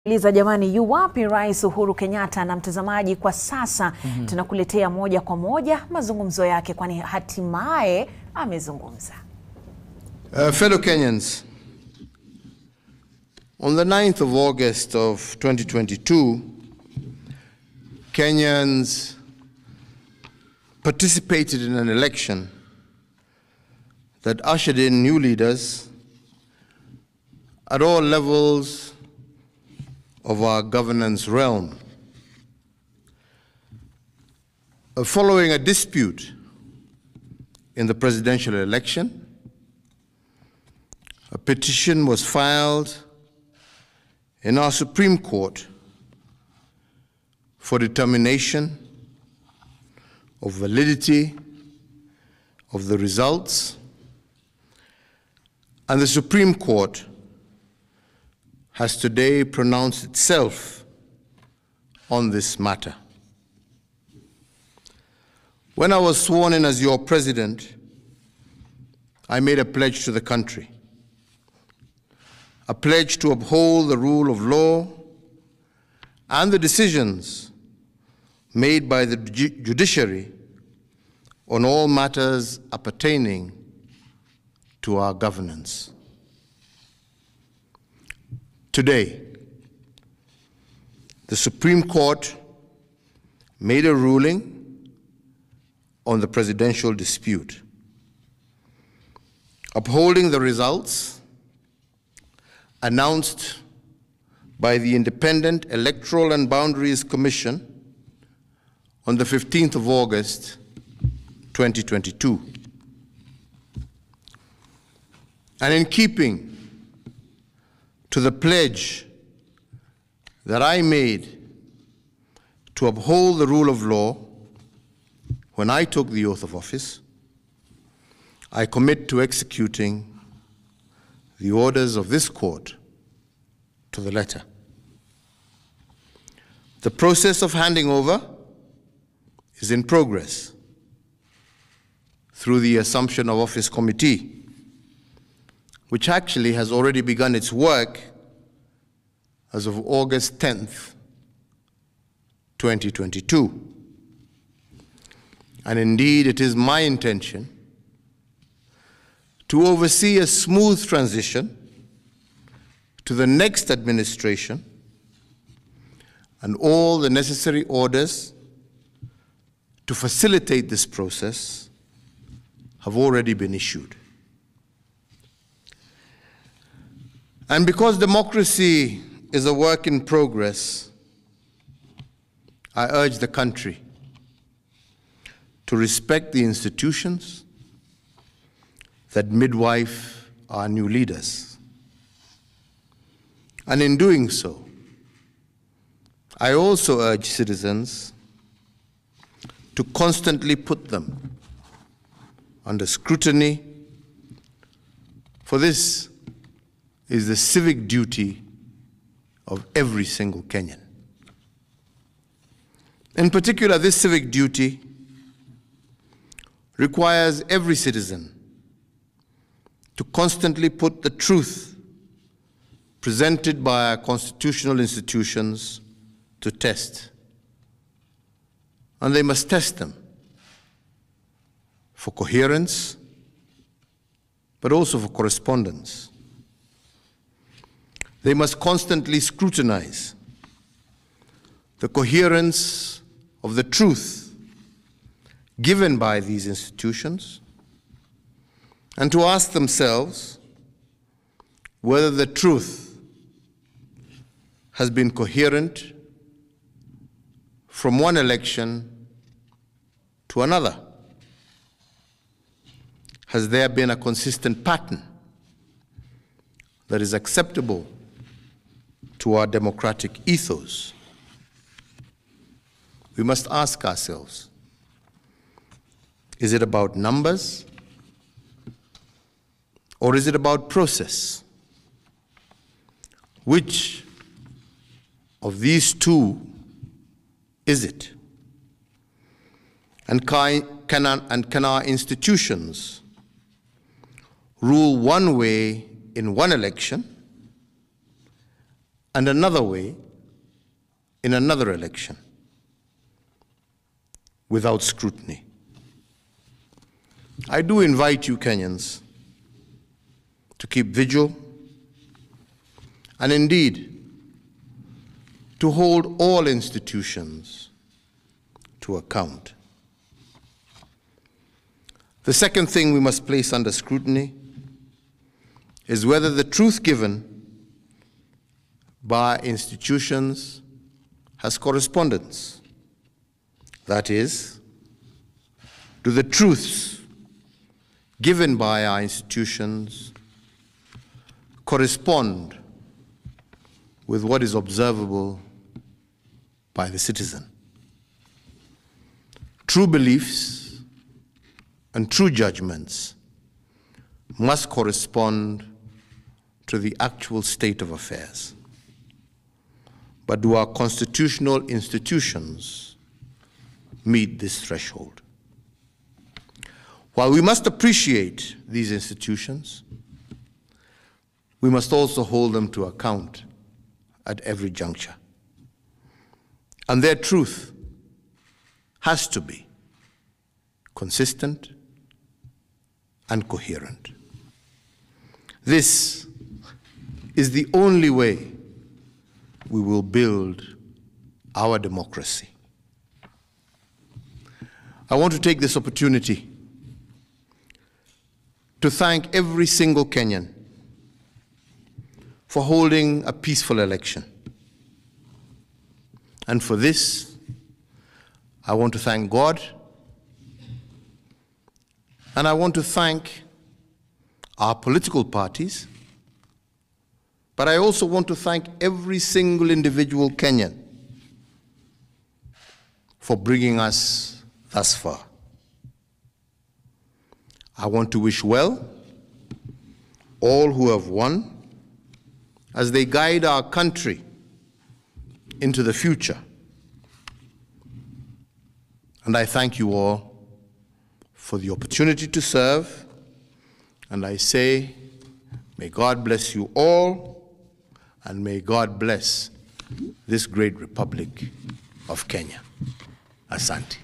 Liza jamani, yu wapi Rais Uhuru Kenyatta? Na mtazamaji, kwa sasa tunakuletea moja kwa moja mazungumzo yake, kwani hatimaye amezungumza. Fellow Kenyans, on the 9th of August of 2022, Kenyans participated in an election that ushered in new leaders at all levels of our governance realm. Following a dispute in the presidential election, a petition was filed in our Supreme Court for determination of validity of the results, and the Supreme Court has today pronounced itself on this matter. When I was sworn in as your president, I made a pledge to the country, a pledge to uphold the rule of law and the decisions made by the judiciary on all matters appertaining to our governance. Today, the Supreme Court made a ruling on the presidential dispute, upholding the results announced by the Independent Electoral and Boundaries Commission on the 15th of August, 2022. And in keeping to the pledge that I made to uphold the rule of law when I took the oath of office, I commit to executing the orders of this court to the letter. The process of handing over is in progress through the Assumption of Office Committee, which actually has already begun its work as of August 10th, 2022. And indeed, it is my intention to oversee a smooth transition to the next administration, and all the necessary orders to facilitate this process have already been issued. And because democracy is a work in progress, I urge the country to respect the institutions that midwife our new leaders. And in doing so, I also urge citizens to constantly put them under scrutiny, for this is the civic duty of every single Kenyan. In particular, this civic duty requires every citizen to constantly put the truth presented by our constitutional institutions to test. And they must test them for coherence, but also for correspondence. They must constantly scrutinize the coherence of the truth given by these institutions, and to ask themselves whether the truth has been coherent from one election to another. Has there been a consistent pattern that is acceptable to our democratic ethos? We must ask ourselves, is it about numbers or is it about process? Which of these two is it? And can our institutions rule one way in one election and another way in another election without scrutiny. I do invite you Kenyans to keep vigil and indeed to hold all institutions to account. The second thing we must place under scrutiny is whether the truth given by institutions has correspondence. That is, do the truths given by our institutions correspond with what is observable by the citizen? True beliefs and true judgments must correspond to the actual state of affairs. But do our constitutional institutions meet this threshold? While we must appreciate these institutions, we must also hold them to account at every juncture. And their truth has to be consistent and coherent. This is the only way we will build our democracy. I want to take this opportunity to thank every single Kenyan for holding a peaceful election. And for this, I want to thank God, and I want to thank our political parties, but I also want to thank every single individual Kenyan for bringing us thus far. I want to wish well all who have won as they guide our country into the future. And I thank you all for the opportunity to serve, and I say, may God bless you all, and may God bless this great Republic of Kenya. Asante.